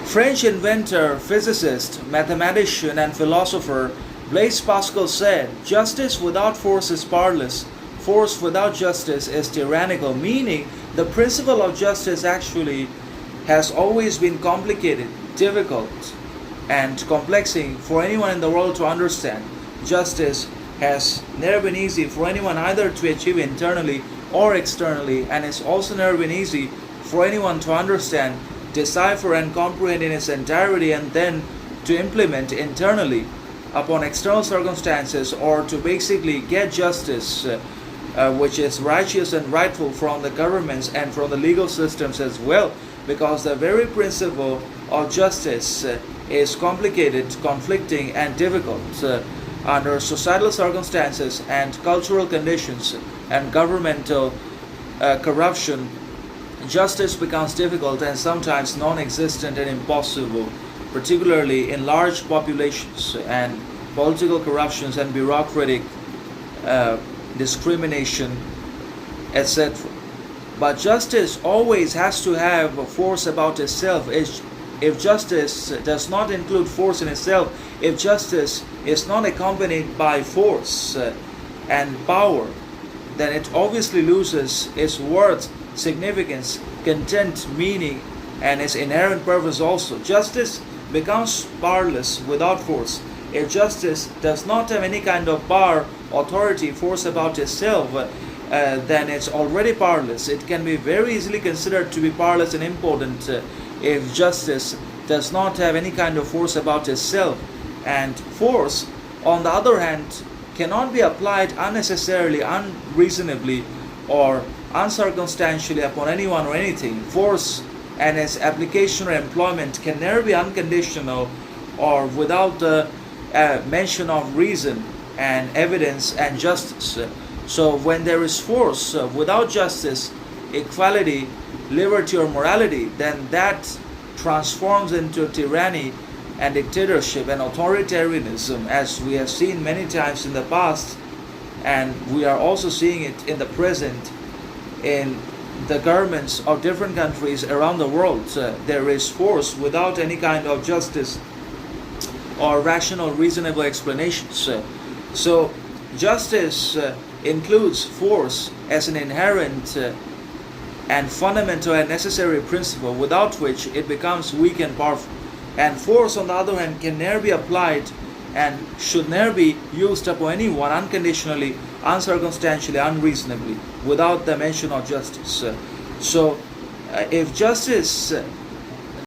French inventor, physicist, mathematician, and philosopher Blaise Pascal said, "Justice without force is powerless. Force without justice is tyrannical," meaning the principle of justice actually has always been complicated, difficult, and complexing for anyone in the world to understand. Justice has never been easy for anyone either to achieve internally or externally, and it's also never been easy for anyone to understand, decipher, and comprehend in its entirety, and then to implement internally upon external circumstances, or to basically get justice which is righteous and rightful from the governments and from the legal systems as well, because the very principle of justice is complicated, conflicting, and difficult under societal circumstances and cultural conditions and governmental corruption. Justice becomes difficult and sometimes non-existent and impossible, particularly in large populations and political corruptions and bureaucratic discrimination, etc. But justice always has to have a force about itself. If justice does not include force in itself, if justice is not accompanied by force and power, then it obviously loses its worth, significance, content, meaning, and its inherent purpose also. Justice becomes powerless without force. If justice does not have any kind of power, authority, force about itself, then it's already powerless. It can be very easily considered to be powerless and impotent if justice does not have any kind of force about itself. And force, on the other hand, cannot be applied unnecessarily, unreasonably, or uncircumstantially upon anyone or anything. Force and its application or employment can never be unconditional or without the mention of reason and evidence and justice. So when there is force without justice, equality, liberty, or morality, then that transforms into tyranny and dictatorship and authoritarianism, as we have seen many times in the past, and we are also seeing it in the present in the governments of different countries around the world. There is force without any kind of justice or rational, reasonable explanations. So justice includes force as an inherent and fundamental and necessary principle, without which it becomes weak and powerful. And force, on the other hand, can never be applied and should never be used upon anyone unconditionally, uncircumstantially, unreasonably, without the mention of justice. So if justice